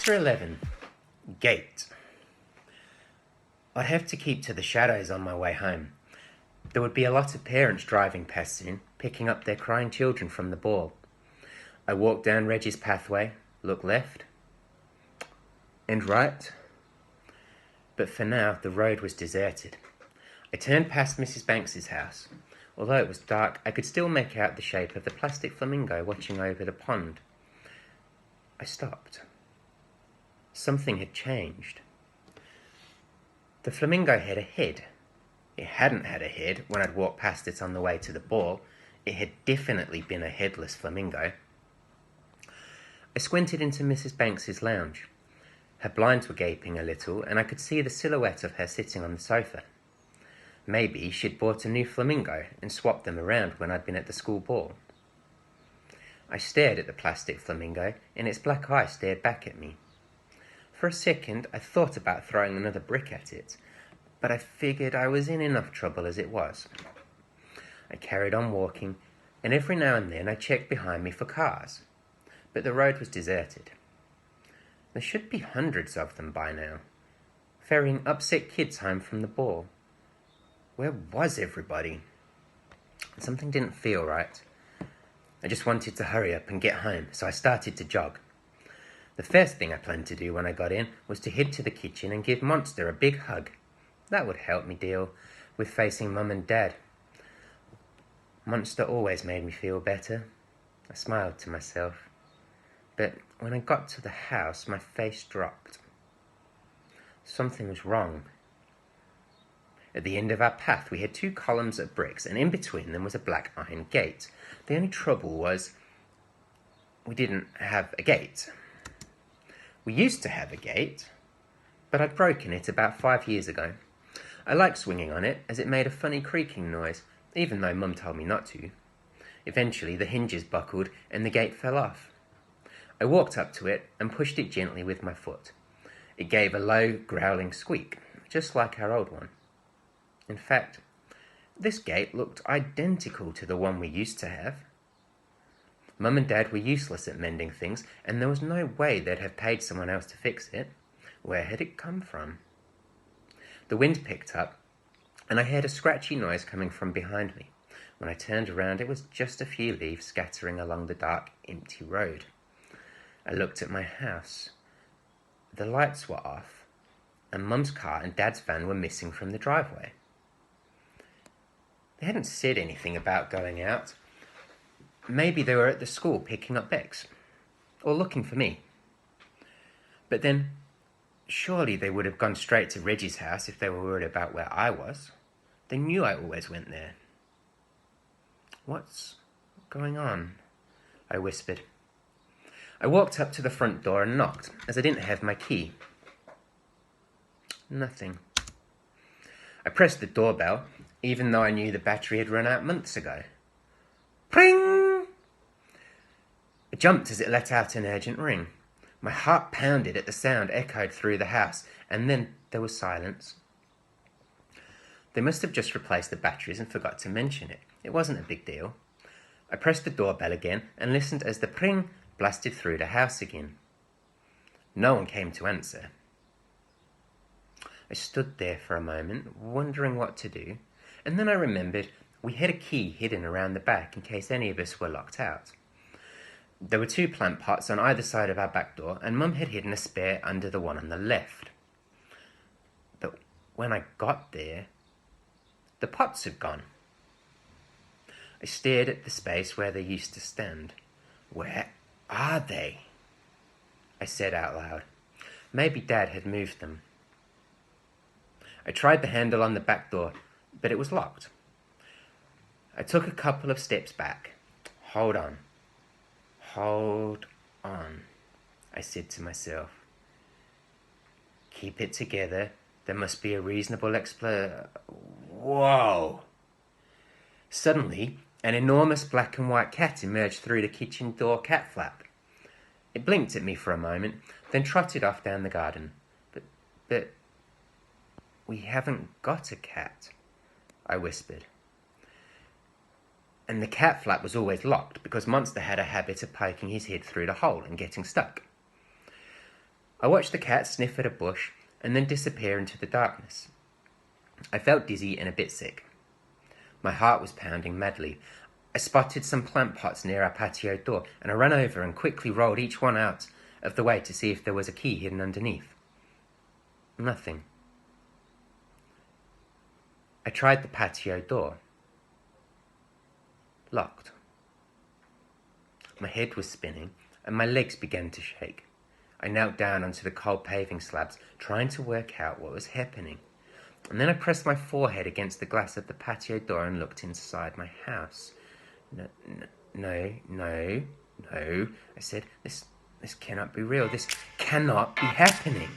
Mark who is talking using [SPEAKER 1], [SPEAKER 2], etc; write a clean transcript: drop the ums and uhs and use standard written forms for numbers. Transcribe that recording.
[SPEAKER 1] Chapter 11. Gate. I'd have to keep to the shadows on my way home. There would be a lot of parents driving past soon, picking up their crying children from the ball. I walked down Reggie's pathway, looked left and right, but for now the road was deserted. I turned past Mrs. Banks's house. Although it was dark, I could still make out the shape of the plastic flamingo watching over the pond. I stopped. Something had changed. The flamingo had a head. It hadn't had a head when I'd walked past it on the way to the ball. It had definitely been a headless flamingo. I squinted into Mrs. Banks's lounge. Her blinds were gaping a little, and I could see the silhouette of her sitting on the sofa. Maybe she'd bought a new flamingo and swapped them around when I'd been at the school ball. I stared at the plastic flamingo, and its black eye stared back at me. For a second, I thought about throwing another brick at it, but I figured I was in enough trouble as it was. I carried on walking, and every now and then I checked behind me for cars, but the road was deserted. There should be hundreds of them by now, ferrying upset kids home from the ball. Where was everybody? Something didn't feel right. I just wanted to hurry up and get home, so I started to jog. The first thing I planned to do when I got in was to head to the kitchen and give Monster a big hug. That would help me deal with facing Mum and Dad. Monster always made me feel better. I smiled to myself. But when I got to the house, my face dropped. Something was wrong. At the end of our path, we had 2 columns of bricks, and in between them was a black iron gate. The only trouble was we didn't have a gate. We used to have a gate, but I'd broken it about 5 years ago. I liked swinging on it, as it made a funny creaking noise, even though Mum told me not to. Eventually, the hinges buckled and the gate fell off. I walked up to it and pushed it gently with my foot. It gave a low, growling squeak, just like our old one. In fact, this gate looked identical to the one we used to have. Mum and Dad were useless at mending things, and there was no way they'd have paid someone else to fix it. Where had it come from? The wind picked up, and I heard a scratchy noise coming from behind me. When I turned around, it was just a few leaves scattering along the dark, empty road. I looked at my house. The lights were off, and Mum's car and Dad's van were missing from the driveway. They hadn't said anything about going out. Maybe they were at the school picking up Bex, or looking for me. But then, surely they would have gone straight to Reggie's house if they were worried about where I was. They knew I always went there. What's going on? I whispered. I walked up to the front door and knocked, as I didn't have my key. Nothing. I pressed the doorbell, even though I knew the battery had run out months ago. Pring! I jumped as it let out an urgent ring. My heart pounded at the sound echoed through the house, and then there was silence. They must have just replaced the batteries and forgot to mention it. It wasn't a big deal. I pressed the doorbell again and listened as the pring blasted through the house again. No one came to answer. I stood there for a moment, wondering what to do, and then I remembered we had a key hidden around the back in case any of us were locked out. There were 2 plant pots on either side of our back door, and Mum had hidden a spare under the one on the left. But when I got there, the pots had gone. I stared at the space where they used to stand. Where are they? I said out loud. Maybe Dad had moved them. I tried the handle on the back door, but it was locked. I took a couple of steps back. Hold on, I said to myself. Keep it together. There must be a reasonable Whoa! Suddenly, an enormous black and white cat emerged through the kitchen door cat flap. It blinked at me for a moment, then trotted off down the garden. But we haven't got a cat, I whispered. And the cat flap was always locked because Monster had a habit of poking his head through the hole and getting stuck. I watched the cat sniff at a bush and then disappear into the darkness. I felt dizzy and a bit sick. My heart was pounding madly. I spotted some plant pots near our patio door, and I ran over and quickly rolled each one out of the way to see if there was a key hidden underneath. Nothing. I tried the patio door. Locked. My head was spinning, and my legs began to shake. I knelt down onto the cold paving slabs, trying to work out what was happening. And then I pressed my forehead against the glass of the patio door and looked inside my house. No, I said. This cannot be real. This cannot be happening.